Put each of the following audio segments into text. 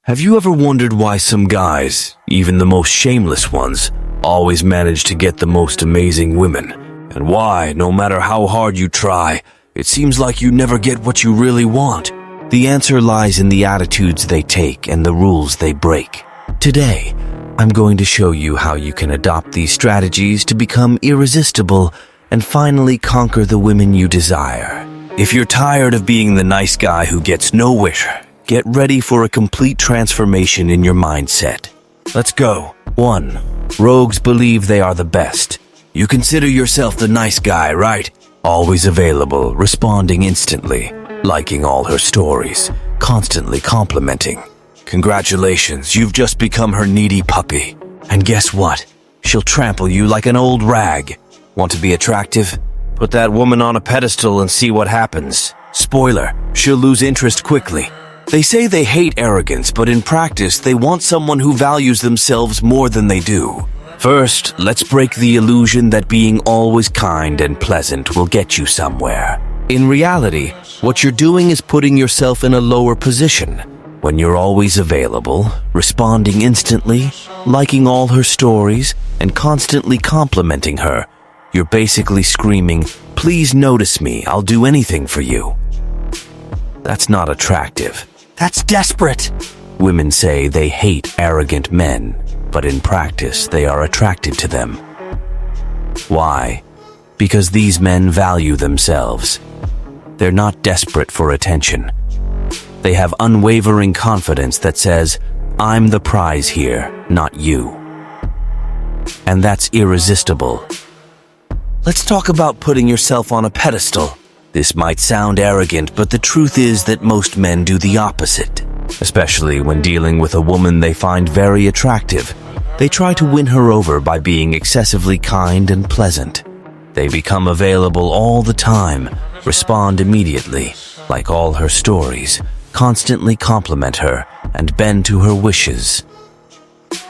Have you ever wondered why some guys, even the most shameless ones, always manage to get the most amazing women? And why, no matter how hard you try, it seems like you never get what you really want? The answer lies in the attitudes they take and the rules they break. Today, I'm going to show you how you can adopt these strategies to become irresistible and finally conquer the women you desire. If you're tired of being the nice guy who gets nowhere, get ready for a complete transformation in your mindset. Let's go. 1. Rogues believe they are the best. You consider yourself the nice guy, right? Always available, responding instantly, liking all her stories, constantly complimenting. Congratulations, you've just become her needy puppy. And guess what? She'll trample you like an old rag. Want to be attractive? Put that woman on a pedestal and see what happens. Spoiler, she'll lose interest quickly. They say they hate arrogance, but in practice, they want someone who values themselves more than they do. First, let's break the illusion that being always kind and pleasant will get you somewhere. In reality, what you're doing is putting yourself in a lower position. When you're always available, responding instantly, liking all her stories, and constantly complimenting her, you're basically screaming, "Please notice me, I'll do anything for you." That's not attractive. That's desperate. Women say they hate arrogant men, but in practice, they are attracted to them. Why? Because these men value themselves. They're not desperate for attention. They have unwavering confidence that says, "I'm the prize here, not you." And that's irresistible. Let's talk about putting yourself on a pedestal. This might sound arrogant, but the truth is that most men do the opposite. Especially when dealing with a woman they find very attractive, they try to win her over by being excessively kind and pleasant. They become available all the time, respond immediately, like all her stories, constantly compliment her, and bend to her wishes.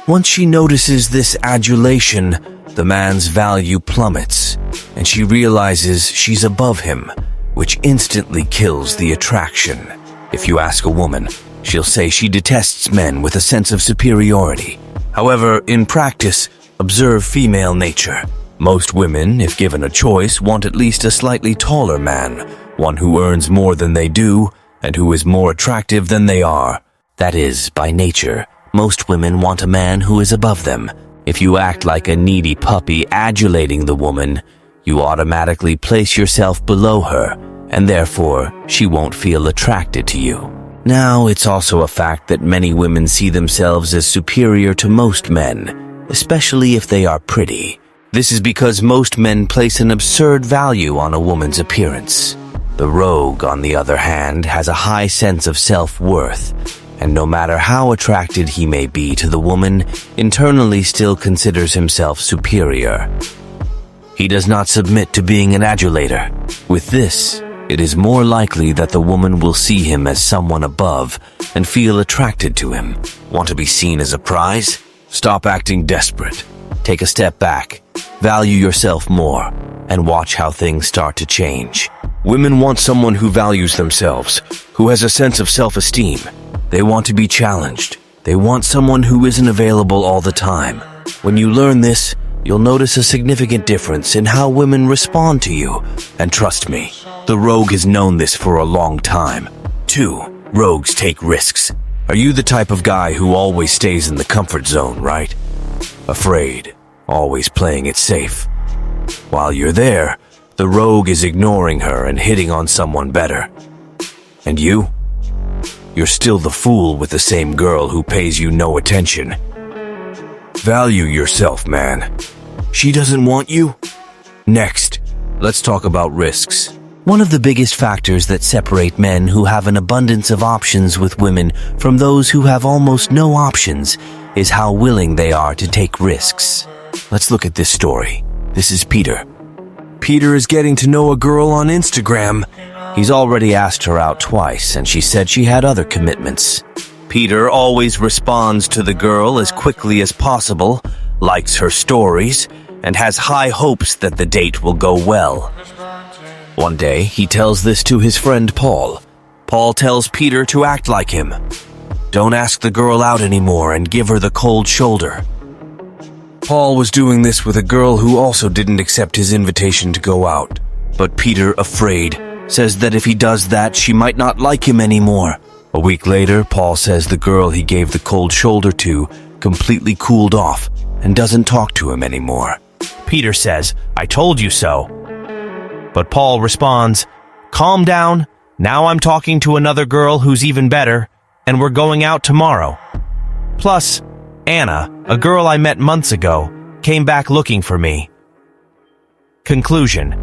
Once she notices this adulation, the man's value plummets, and she realizes she's above him, which instantly kills the attraction. If you ask a woman, she'll say she detests men with a sense of superiority. However, in practice, observe female nature. Most women, if given a choice, want at least a slightly taller man, one who earns more than they do, and who is more attractive than they are. That is, by nature, most women want a man who is above them. If you act like a needy puppy adulating the woman, you automatically place yourself below her, and therefore, she won't feel attracted to you. Now, it's also a fact that many women see themselves as superior to most men, especially if they are pretty. This is because most men place an absurd value on a woman's appearance. The rogue, on the other hand, has a high sense of self-worth, and no matter how attracted he may be to the woman, internally still considers himself superior. He does not submit to being an adulator. With this, it is more likely that the woman will see him as someone above and feel attracted to him. Want to be seen as a prize? Stop acting desperate. Take a step back, value yourself more, and watch how things start to change. Women want someone who values themselves, who has a sense of self-esteem. They want to be challenged. They want someone who isn't available all the time. When you learn this, you'll notice a significant difference in how women respond to you. And trust me, the rogue has known this for a long time. 2. Rogues take risks. Are you the type of guy who always stays in the comfort zone, right? Afraid, always playing it safe. While you're there, the rogue is ignoring her and hitting on someone better. And you? You're still the fool with the same girl who pays you no attention. Value yourself, man. She doesn't want you? Next, let's talk about risks. One of the biggest factors that separate men who have an abundance of options with women from those who have almost no options is how willing they are to take risks. Let's look at this story. This is Peter. Peter is getting to know a girl on Instagram. He's already asked her out twice, and she said she had other commitments. Peter always responds to the girl as quickly as possible, likes her stories, and has high hopes that the date will go well. One day, he tells this to his friend Paul. Paul tells Peter to act like him. Don't ask the girl out anymore and give her the cold shoulder. Paul was doing this with a girl who also didn't accept his invitation to go out. But Peter, afraid, says that if he does that, she might not like him anymore. A week later, Paul says the girl he gave the cold shoulder to completely cooled off and doesn't talk to him anymore. Peter says, "I told you so." But Paul responds, "Calm down. Now I'm talking to another girl who's even better, and we're going out tomorrow. Plus, Anna, a girl I met months ago, came back looking for me." Conclusion.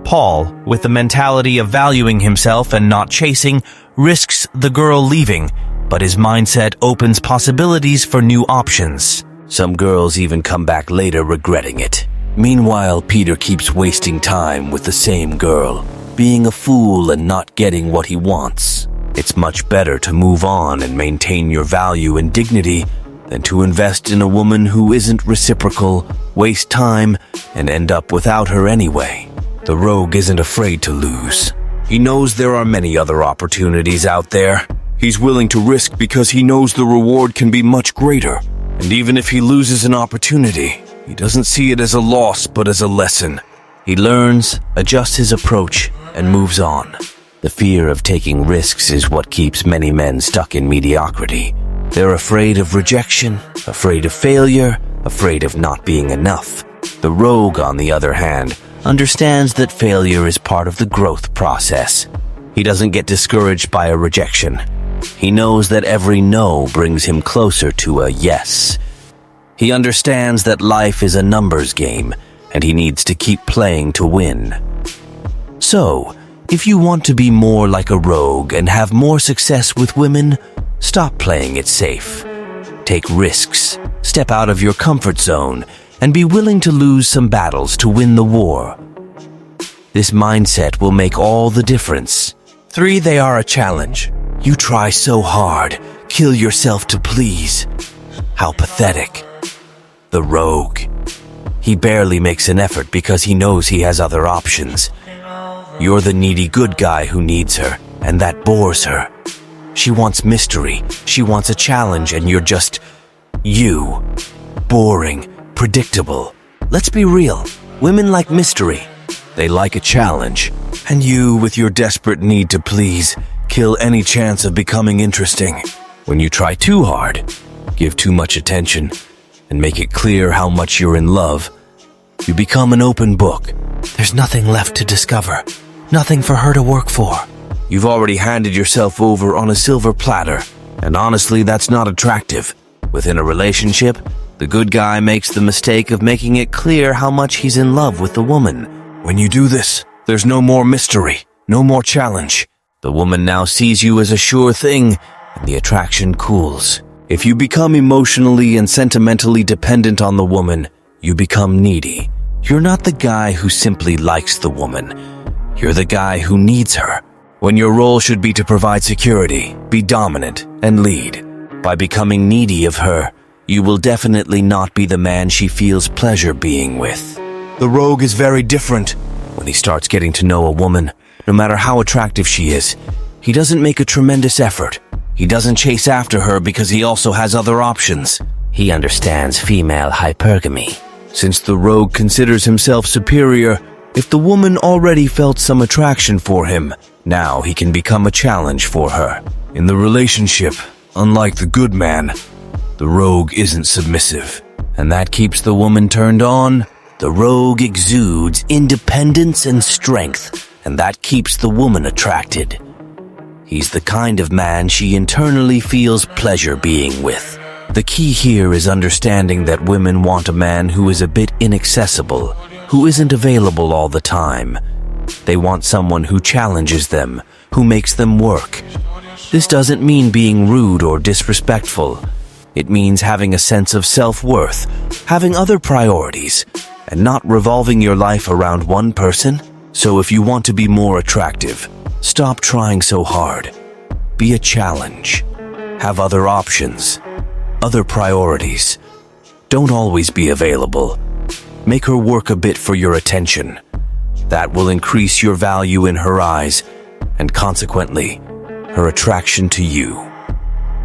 Paul, with the mentality of valuing himself and not chasing, risks the girl leaving, but his mindset opens possibilities for new options. Some girls even come back later regretting it. Meanwhile, Peter keeps wasting time with the same girl, being a fool and not getting what he wants. It's much better to move on and maintain your value and dignity than to invest in a woman who isn't reciprocal, waste time, and end up without her anyway. The rogue isn't afraid to lose. He knows there are many other opportunities out there. He's willing to risk because he knows the reward can be much greater. And even if he loses an opportunity, he doesn't see it as a loss but as a lesson. He learns, adjusts his approach, and moves on. The fear of taking risks is what keeps many men stuck in mediocrity. They're afraid of rejection, afraid of failure, afraid of not being enough. The rogue, on the other hand, understands that failure is part of the growth process. He doesn't get discouraged by a rejection. He knows that every no brings him closer to a yes. He understands that life is a numbers game, and he needs to keep playing to win. So, if you want to be more like a rogue and have more success with women, stop playing it safe. Take risks, step out of your comfort zone, and be willing to lose some battles to win the war. This mindset will make all the difference. 3, they are a challenge. You try so hard, kill yourself to please. How pathetic. The rogue. He barely makes an effort because he knows he has other options. You're the needy good guy who needs her, and that bores her. She wants mystery, she wants a challenge, and you're just you. Boring, predictable. Let's be real. Women like mystery. They like a challenge. And you, with your desperate need to please, kill any chance of becoming interesting. When you try too hard, give too much attention, and make it clear how much you're in love, you become an open book. There's nothing left to discover. Nothing for her to work for. You've already handed yourself over on a silver platter, and honestly, that's not attractive. Within a relationship, the good guy makes the mistake of making it clear how much he's in love with the woman. When you do this, there's no more mystery, no more challenge. The woman now sees you as a sure thing, and the attraction cools. If you become emotionally and sentimentally dependent on the woman, you become needy. You're not the guy who simply likes the woman. You're the guy who needs her. When your role should be to provide security, be dominant, and lead. By becoming needy of her, you will definitely not be the man she feels pleasure being with. The rogue is very different. When he starts getting to know a woman, no matter how attractive she is, he doesn't make a tremendous effort. He doesn't chase after her because he also has other options. He understands female hypergamy. Since the rogue considers himself superior, if the woman already felt some attraction for him, now he can become a challenge for her. In the relationship, unlike the good man, the rogue isn't submissive, and that keeps the woman turned on. The rogue exudes independence and strength, and that keeps the woman attracted. He's the kind of man she internally feels pleasure being with. The key here is understanding that women want a man who is a bit inaccessible, who isn't available all the time. They want someone who challenges them, who makes them work. This doesn't mean being rude or disrespectful. It means having a sense of self-worth, having other priorities, and not revolving your life around one person. So if you want to be more attractive, stop trying so hard. Be a challenge. Have other options, other priorities. Don't always be available. Make her work a bit for your attention. That will increase your value in her eyes, and consequently, her attraction to you.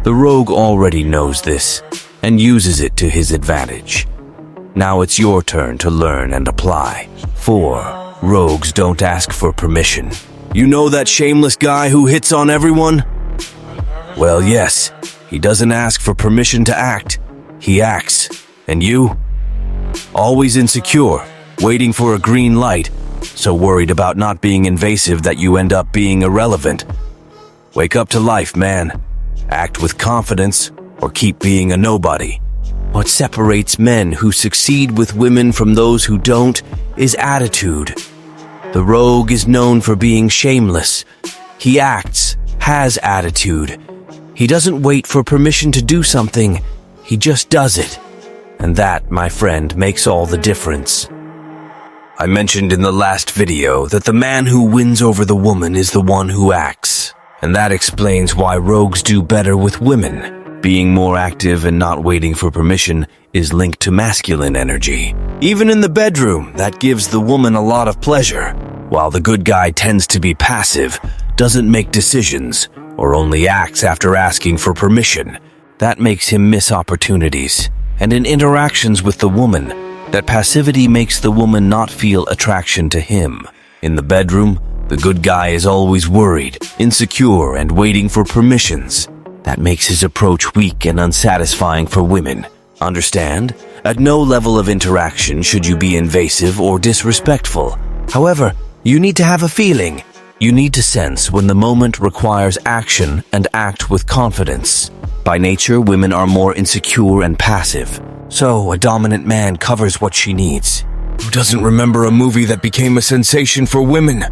The rogue already knows this and uses it to his advantage. Now it's your turn to learn and apply. 4. Rogues don't ask for permission. You know that shameless guy who hits on everyone? Well, yes, he doesn't ask for permission to act. He acts. And you? Always insecure, waiting for a green light, so worried about not being invasive that you end up being irrelevant. Wake up to life, man. Act with confidence, or keep being a nobody. What separates men who succeed with women from those who don't is attitude. The rogue is known for being shameless. He acts, has attitude. He doesn't wait for permission to do something. He just does it. And that, my friend, makes all the difference. I mentioned in the last video that the man who wins over the woman is the one who acts. And that explains why rogues do better with women. Being more active and not waiting for permission is linked to masculine energy. Even in the bedroom, that gives the woman a lot of pleasure. While the good guy tends to be passive, doesn't make decisions, or only acts after asking for permission. That makes him miss opportunities. And in interactions with the woman, that passivity makes the woman not feel attraction to him. In the bedroom, the good guy is always worried, insecure, and waiting for permissions. That makes his approach weak and unsatisfying for women. Understand? At no level of interaction should you be invasive or disrespectful. However, you need to have a feeling. You need to sense when the moment requires action and act with confidence. By nature, women are more insecure and passive. So, a dominant man covers what she needs. Who doesn't remember a movie that became a sensation for women?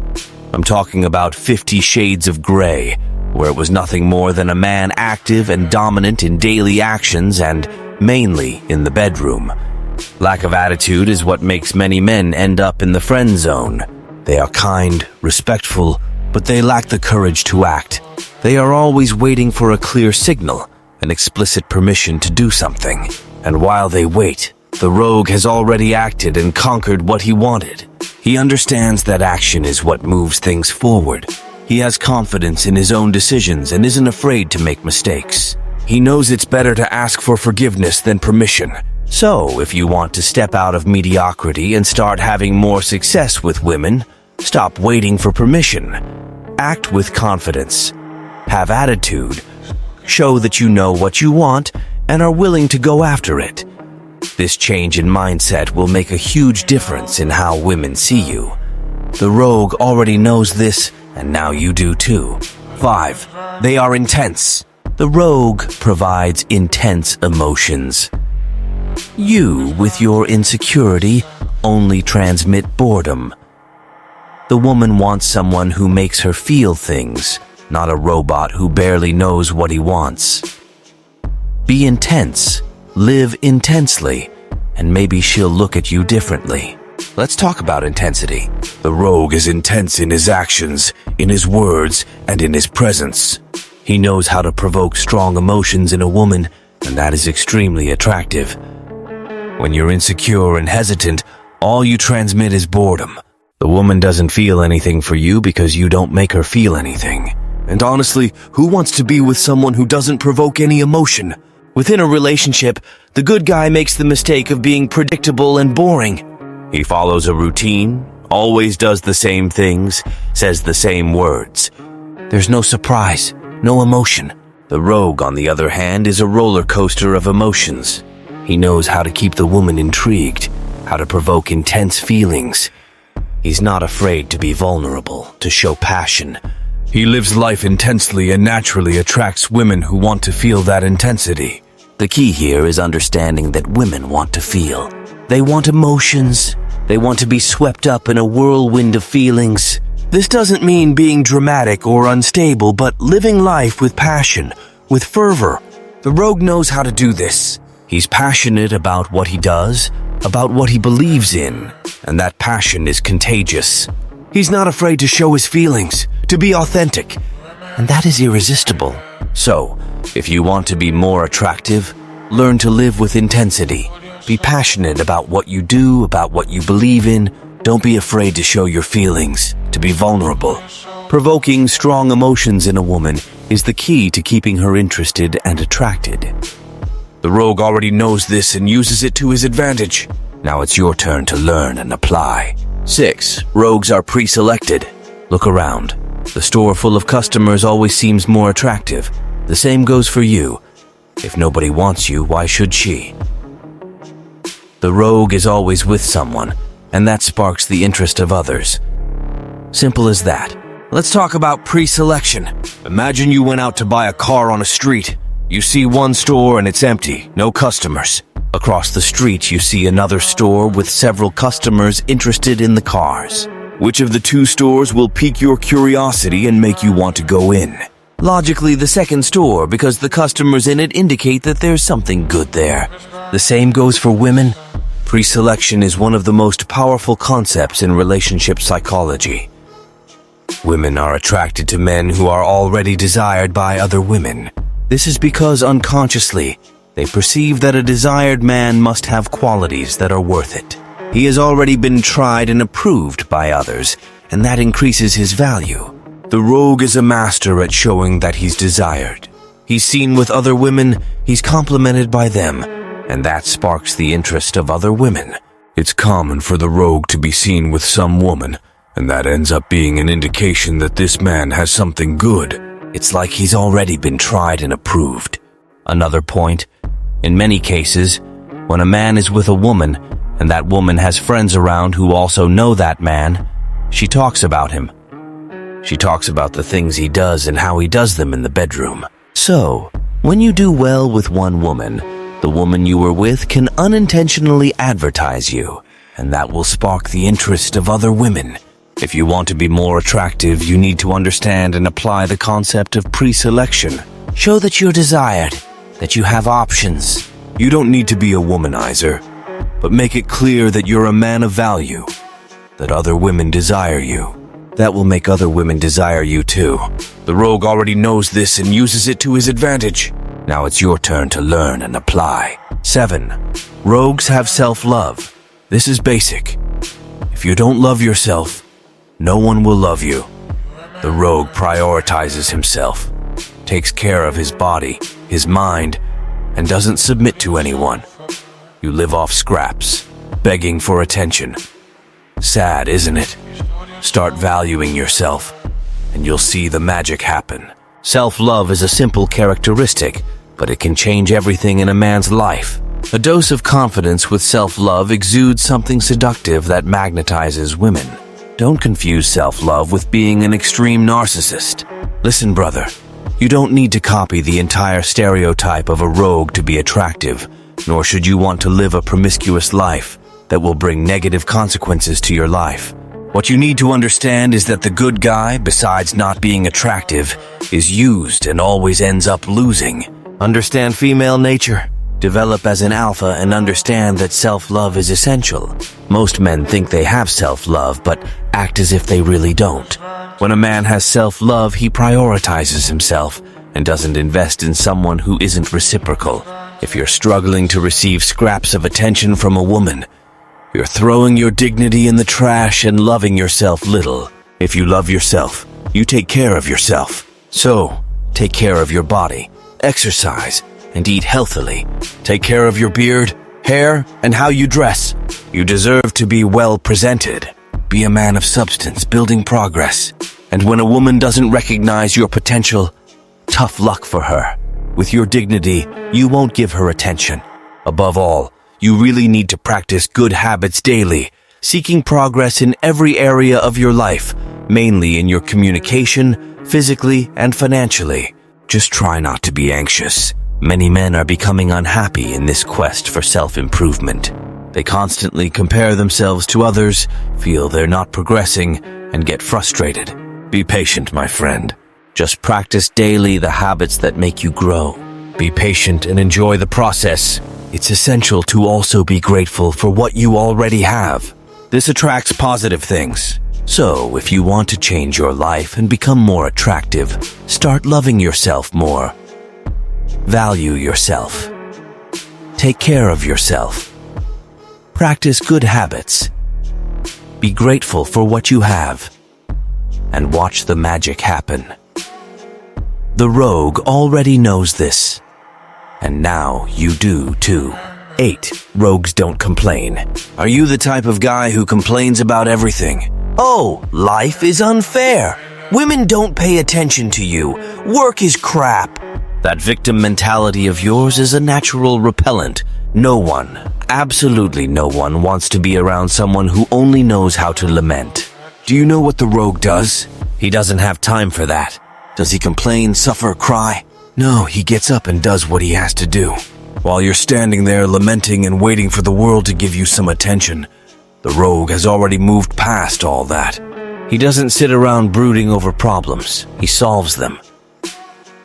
I'm talking about 50 Shades of Grey, where it was nothing more than a man active and dominant in daily actions and mainly in the bedroom. Lack of attitude is what makes many men end up in the friend zone. They are kind, respectful, but they lack the courage to act. They are always waiting for a clear signal, an explicit permission to do something. And while they wait, the rogue has already acted and conquered what he wanted. He understands that action is what moves things forward. He has confidence in his own decisions and isn't afraid to make mistakes. He knows it's better to ask for forgiveness than permission. So, if you want to step out of mediocrity and start having more success with women, stop waiting for permission. Act with confidence. Have attitude. Show that you know what you want and are willing to go after it. This change in mindset will make a huge difference in how women see you. The rogue already knows this, and now you do too. 5. They are intense. The rogue provides intense emotions. You, with your insecurity, only transmit boredom. The woman wants someone who makes her feel things, not a robot who barely knows what he wants. Be intense, live intensely, and maybe she'll look at you differently. Let's talk about intensity. The rogue is intense in his actions, in his words, and in his presence. He knows how to provoke strong emotions in a woman, and that is extremely attractive. When you're insecure and hesitant, all you transmit is boredom. The woman doesn't feel anything for you because you don't make her feel anything. And honestly, who wants to be with someone who doesn't provoke any emotion? Within a relationship, the good guy makes the mistake of being predictable and boring. He follows a routine, always does the same things, says the same words. There's no surprise, no emotion. The rogue, on the other hand, is a roller coaster of emotions. He knows how to keep the woman intrigued, how to provoke intense feelings. He's not afraid to be vulnerable, to show passion. He lives life intensely and naturally attracts women who want to feel that intensity. The key here is understanding that women want to feel. They want emotions. They want to be swept up in a whirlwind of feelings. This doesn't mean being dramatic or unstable, but living life with passion, with fervor. The rogue knows how to do this. He's passionate about what he does, about what he believes in, and that passion is contagious. He's not afraid to show his feelings, to be authentic, and that is irresistible. So, if you want to be more attractive, learn to live with intensity. Be passionate about what you do, about what you believe in. Don't be afraid to show your feelings, to be vulnerable. Provoking strong emotions in a woman is the key to keeping her interested and attracted. The rogue already knows this and uses it to his advantage. Now it's your turn to learn and apply. 6. Rogues are pre-selected. Look around. The store full of customers always seems more attractive. The same goes for you. If nobody wants you, why should she? The rogue is always with someone, and that sparks the interest of others. Simple as that. Let's talk about pre-selection. Imagine you went out to buy a car on a street. You see one store and it's empty, no customers. Across the street, you see another store with several customers interested in the cars. Which of the two stores will pique your curiosity and make you want to go in? Logically, the second store, because the customers in it indicate that there's something good there. The same goes for women. Pre-selection is one of the most powerful concepts in relationship psychology. Women are attracted to men who are already desired by other women. This is because unconsciously, they perceive that a desired man must have qualities that are worth it. He has already been tried and approved by others, and that increases his value. The rogue is a master at showing that he's desired. He's seen with other women, he's complimented by them, and that sparks the interest of other women. It's common for the rogue to be seen with some woman, and that ends up being an indication that this man has something good. It's like he's already been tried and approved. Another point, in many cases, when a man is with a woman, and that woman has friends around who also know that man, she talks about him. She talks about the things he does and how he does them in the bedroom. So, when you do well with one woman, the woman you were with can unintentionally advertise you, and that will spark the interest of other women. If you want to be more attractive, you need to understand and apply the concept of pre-selection. Show that you're desired, that you have options. You don't need to be a womanizer, but make it clear that you're a man of value, that other women desire you. That will make other women desire you too. The rogue already knows this and uses it to his advantage. Now it's your turn to learn and apply. 7. Rogues have self-love. This is basic. If you don't love yourself, no one will love you. The rogue prioritizes himself, takes care of his body, his mind, and doesn't submit to anyone. You live off scraps, begging for attention. Sad, isn't it? Start valuing yourself, and you'll see the magic happen. Self-love is a simple characteristic, but it can change everything in a man's life. A dose of confidence with self-love exudes something seductive that magnetizes women. Don't confuse self-love with being an extreme narcissist. Listen, brother, you don't need to copy the entire stereotype of a rogue to be attractive, nor should you want to live a promiscuous life that will bring negative consequences to your life. What you need to understand is that the good guy, besides not being attractive, is used and always ends up losing. Understand female nature. Develop as an alpha and understand that self-love is essential. Most men think they have self-love, but act as if they really don't. When a man has self-love, he prioritizes himself and doesn't invest in someone who isn't reciprocal. If you're struggling to receive scraps of attention from a woman, you're throwing your dignity in the trash and loving yourself little. If you love yourself, you take care of yourself. So, take care of your body, exercise, and eat healthily. Take care of your beard, hair, and how you dress. You deserve to be well presented. Be a man of substance, building progress. And when a woman doesn't recognize your potential, tough luck for her. With your dignity, you won't give her attention. Above all, you really need to practice good habits daily, seeking progress in every area of your life, mainly in your communication, physically, and financially. Just try not to be anxious. Many men are becoming unhappy in this quest for self-improvement. They constantly compare themselves to others, feel they're not progressing, and get frustrated. Be patient, my friend. Just practice daily the habits that make you grow. Be patient and enjoy the process. It's essential to also be grateful for what you already have. This attracts positive things. So, if you want to change your life and become more attractive, start loving yourself more. Value yourself. Take care of yourself. Practice good habits. Be grateful for what you have. And watch the magic happen. The rogue already knows this. And now you do too. 8. Rogues don't complain. Are you the type of guy who complains about everything? Oh, life is unfair. Women don't pay attention to you. Work is crap. That victim mentality of yours is a natural repellent. No one, absolutely no one, wants to be around someone who only knows how to lament. Do you know what the rogue does? He doesn't have time for that. Does he complain, suffer, cry? No, he gets up and does what he has to do. While you're standing there lamenting and waiting for the world to give you some attention, the rogue has already moved past all that. He doesn't sit around brooding over problems. He solves them.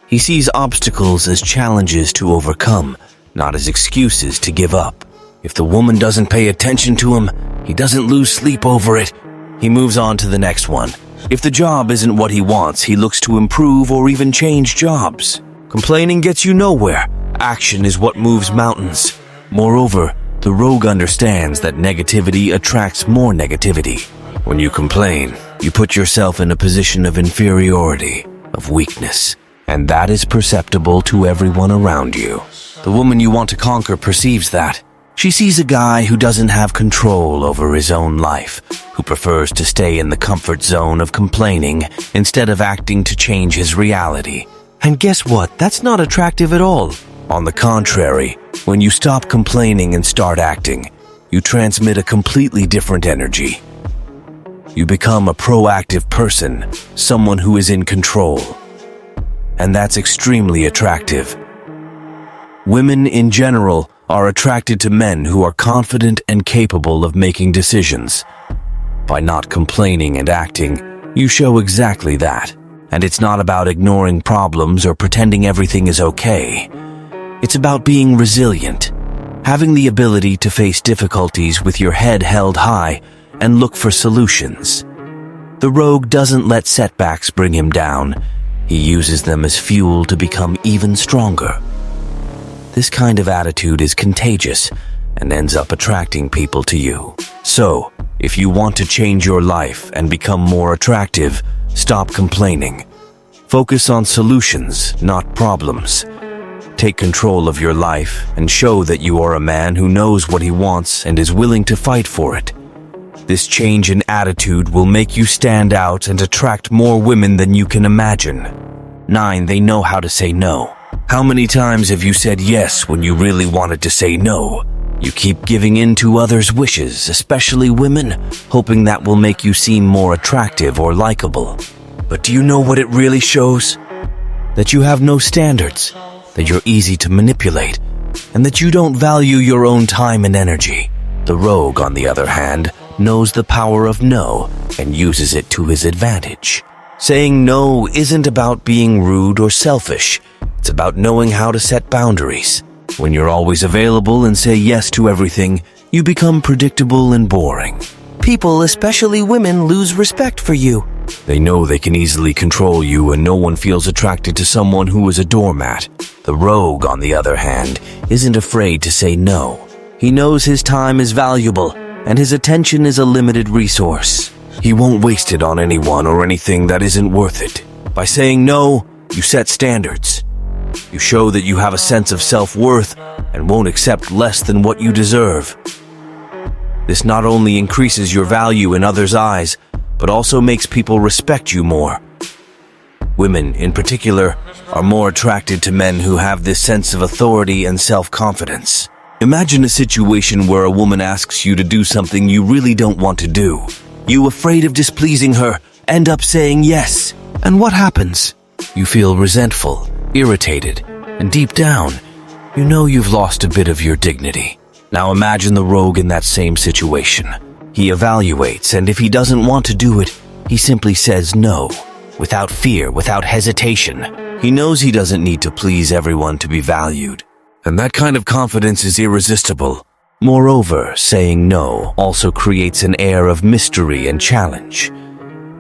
He sees obstacles as challenges to overcome, not as excuses to give up. If the woman doesn't pay attention to him, he doesn't lose sleep over it. He moves on to the next one. If the job isn't what he wants, he looks to improve or even change jobs. Complaining gets you nowhere. Action is what moves mountains. Moreover, the rogue understands that negativity attracts more negativity. When you complain, you put yourself in a position of inferiority, of weakness, and that is perceptible to everyone around you. The woman you want to conquer perceives that. She sees a guy who doesn't have control over his own life, who prefers to stay in the comfort zone of complaining instead of acting to change his reality. And guess what? That's not attractive at all. On the contrary, when you stop complaining and start acting, you transmit a completely different energy. You become a proactive person, someone who is in control. And that's extremely attractive. Women in general are attracted to men who are confident and capable of making decisions. By not complaining and acting, you show exactly that. And it's not about ignoring problems or pretending everything is okay. It's about being resilient, having the ability to face difficulties with your head held high and look for solutions. The rogue doesn't let setbacks bring him down. He uses them as fuel to become even stronger. This kind of attitude is contagious and ends up attracting people to you. So, if you want to change your life and become more attractive, stop complaining. Focus on solutions, not problems. Take control of your life and show that you are a man who knows what he wants and is willing to fight for it. This change in attitude will make you stand out and attract more women than you can imagine. 9. They know how to say no. How many times have you said yes when you really wanted to say no? You keep giving in to others' wishes, especially women, hoping that will make you seem more attractive or likable. But do you know what it really shows? That you have no standards, that you're easy to manipulate, and that you don't value your own time and energy. The rogue, on the other hand, knows the power of no and uses it to his advantage. Saying no isn't about being rude or selfish. It's about knowing how to set boundaries. When you're always available and say yes to everything, you become predictable and boring. People, especially women, lose respect for you. They know they can easily control you, and no one feels attracted to someone who is a doormat. The rogue, on the other hand, isn't afraid to say no. He knows his time is valuable, and his attention is a limited resource. He won't waste it on anyone or anything that isn't worth it. By saying no, you set standards. You show that you have a sense of self-worth and won't accept less than what you deserve. This not only increases your value in others' eyes, but also makes people respect you more. Women, in particular, are more attracted to men who have this sense of authority and self-confidence. Imagine a situation where a woman asks you to do something you really don't want to do. You, afraid of displeasing her, end up saying yes. And what happens? You feel resentful, irritated, and deep down, you know you've lost a bit of your dignity. Now imagine the rogue in that same situation. He evaluates, and if he doesn't want to do it, he simply says no, without fear, without hesitation. He knows he doesn't need to please everyone to be valued. And that kind of confidence is irresistible. Moreover, saying no also creates an air of mystery and challenge.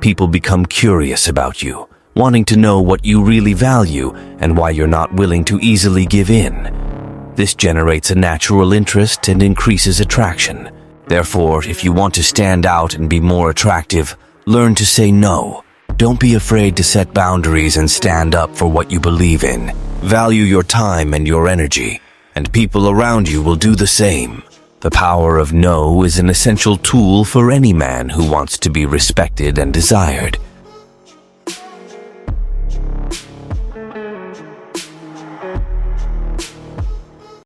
People become curious about you, wanting to know what you really value and why you're not willing to easily give in. This generates a natural interest and increases attraction. Therefore, if you want to stand out and be more attractive, learn to say no. don't be afraid to set boundaries and stand up for what you believe in. Value your time and your energy, and people around you will do the same. The power of no is an essential tool for any man who wants to be respected and desired.